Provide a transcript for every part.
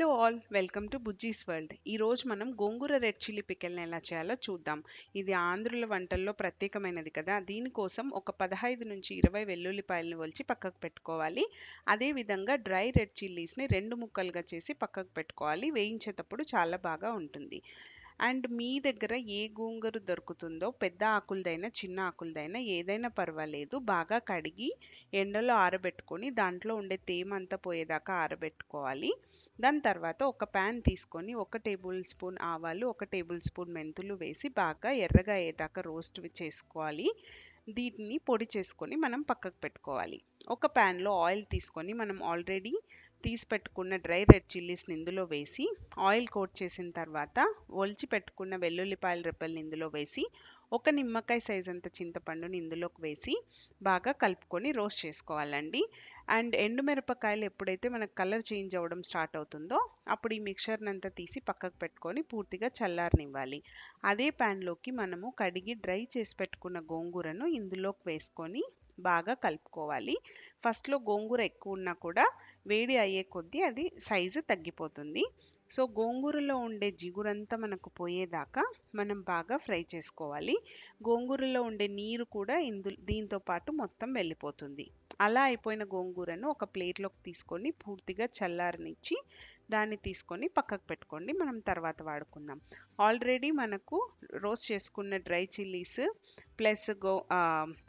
Hello all, welcome to బుజ్జీస్ world. ఈరోజు మనం గోంగూర red chilli పికిల్ని ఎలా చేయాలో చూద్దాం. ఇది ఆంధ్రుల వంటల్లో ప్రత్యేకమైనది కదా. దీనికోసం ఒక 15 నుంచి 20 వెల్లుల్లిపాయలను ఒలిచి పక్కకు పెట్టుకోవాలి. అదేవిధంగా డ్రై రెడ్ చిల్లీస్ని 2 ముక్కలుగా చేసి పక్కకు పెట్టుకోవాలి. వేయించేటప్పుడు చాలా బాగా ఉంటుంది. అండ్ మీ దగ్గర ఏ గోంగూర దొరుకుతుందో, పెద్ద ఆకులదైనా చిన్న ఆకులదైనా ఏదైనా పర్వాలేదు, బాగా కడిగి ఎండలో ఆరబెట్టుకొని దాంట్లో ఉండే తేమ అంతా పోయేదాకా ఆరబెట్టుకోవాలి. దాని తర్వాత ఒక ప్యాన్ తీసుకొని 1 టేబుల్ స్పూన్ ఆవాలు, 1 టేబుల్ స్పూన్ మెంతులు వేసి బాగా ఎర్రగా అయ్యేదాకా రోస్ట్ చేసుకోవాలి. దీన్ని పొడి చేసుకొని మనం పక్కకు పెట్టుకోవాలి. ఒక ప్యాన్లో ఆయిల్ తీసుకొని మనం ఆల్రెడీ తీసి పెట్టుకున్న డ్రై రెడ్ చిల్లీస్ని ఇందులో వేసి ఆయిల్ కోట్ చేసిన తర్వాత ఒలిచి పెట్టుకున్న వెల్లుల్లిపాయల రెబ్బల్ని ఇందులో వేసి ఒక నిమ్మకాయ సైజ్ అంత చింతపండుని ఇందులోకి వేసి బాగా కలుపుకొని రోస్ట్ చేసుకోవాలండి. అండ్ ఎండుమిరపకాయలు ఎప్పుడైతే మనకు కలర్ చేంజ్ అవ్వడం స్టార్ట్ అవుతుందో అప్పుడు ఈ మిక్చర్ని అంతా తీసి పక్కకు పెట్టుకొని పూర్తిగా చల్లారనివ్వాలి. అదే ప్యాన్లోకి మనము కడిగి డ్రై చేసి పెట్టుకున్న గోంగూరను ఇందులోకి వేసుకొని బాగా కలుపుకోవాలి. ఫస్ట్లో గోంగూర ఎక్కువ ఉన్నా కూడా వేడి అయ్యే కొద్దీ అది సైజు తగ్గిపోతుంది. సో గోంగూరలో ఉండే జిగురంతా మనకు పోయేదాకా మనం బాగా ఫ్రై చేసుకోవాలి. గోంగూరలో ఉండే నీరు కూడా దీంతో పాటు మొత్తం వెళ్ళిపోతుంది. అలా అయిపోయిన గోంగూరను ఒక ప్లేట్లోకి తీసుకొని పూర్తిగా చల్లారనిచ్చి దాన్ని తీసుకొని పక్కకు పెట్టుకోండి. మనం తర్వాత వాడుకుందాం. ఆల్రెడీ మనకు రోస్ట్ చేసుకున్న డ్రై చిల్లీస్ ప్లస్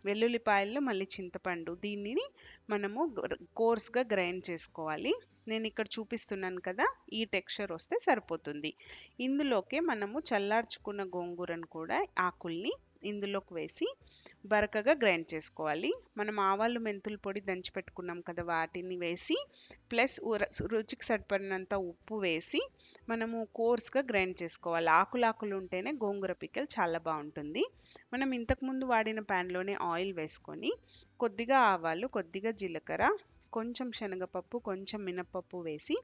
వెల్లుల్లిపాయలు మళ్ళీ చింతపండు దీనిని మనము కోర్స్గా గ్రైండ్ చేసుకోవాలి. నేను ఇక్కడ చూపిస్తున్నాను కదా, ఈ టెక్స్చర్ వస్తే సరిపోతుంది. ఇందులోకే మనము చల్లార్చుకున్న గోంగూరను కూడా ఆకుల్ని ఇందులోకి వేసి బరకగా గ్రైండ్ చేసుకోవాలి. మనం ఆవాలు మెంతుల పొడి దంచి పెట్టుకున్నాం కదా, వాటిని వేసి ప్లస్ రుచికి సరిపడినంత ఉప్పు వేసి మనము కోర్స్గా గ్రైండ్ చేసుకోవాలి. ఆకులు ఉంటేనే గోంగూర పికిల్ చాలా బాగుంటుంది. మనం ఇంతకుముందు వాడిన ప్యాన్లోనే ఆయిల్ వేసుకొని కొద్దిగా ఆవాలు, కొద్దిగా జీలకర్ర, కొంచెం శనగపప్పు, కొంచెం మినపప్పు వేసి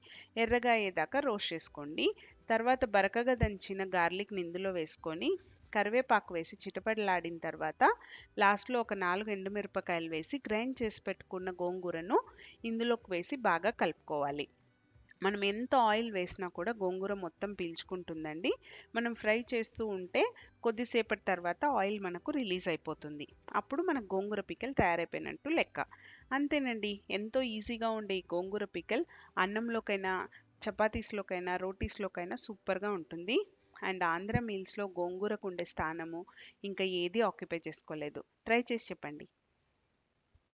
ఎర్రగా అయ్యేదాకా రోస్ట్ చేసుకోండి. తర్వాత బరకగా దంచిన గార్లిక్ని ఇందులో వేసుకొని కరివేపాకు వేసి చిటపటలాడిన తర్వాత లాస్ట్లో ఒక 4 ఎండుమిరపకాయలు వేసి గ్రైండ్ చేసి పెట్టుకున్న గోంగూరను ఇందులోకి వేసి బాగా కలుపుకోవాలి. మనం ఎంత ఆయిల్ వేసినా కూడా గోంగూర మొత్తం పీల్చుకుంటుందండి. మనం ఫ్రై చేస్తూ ఉంటే కొద్దిసేపటి తర్వాత ఆయిల్ మనకు రిలీజ్ అయిపోతుంది. అప్పుడు మన గోంగూర పికిల్ తయారైపోయినట్టు లెక్క. అంతేనండి, ఎంతో ఈజీగా ఉండే ఈ గోంగూర పికిల్ అన్నంలోకైనా, చపాతీస్లోకైనా, రోటీస్లోకైనా సూపర్గా ఉంటుంది. అండ్ ఆంధ్ర మీల్స్లో గోంగూరకు ఉండే స్థానము ఇంకా ఏది ఆక్యుపై చేసుకోలేదు. ట్రై చేసి చెప్పండి.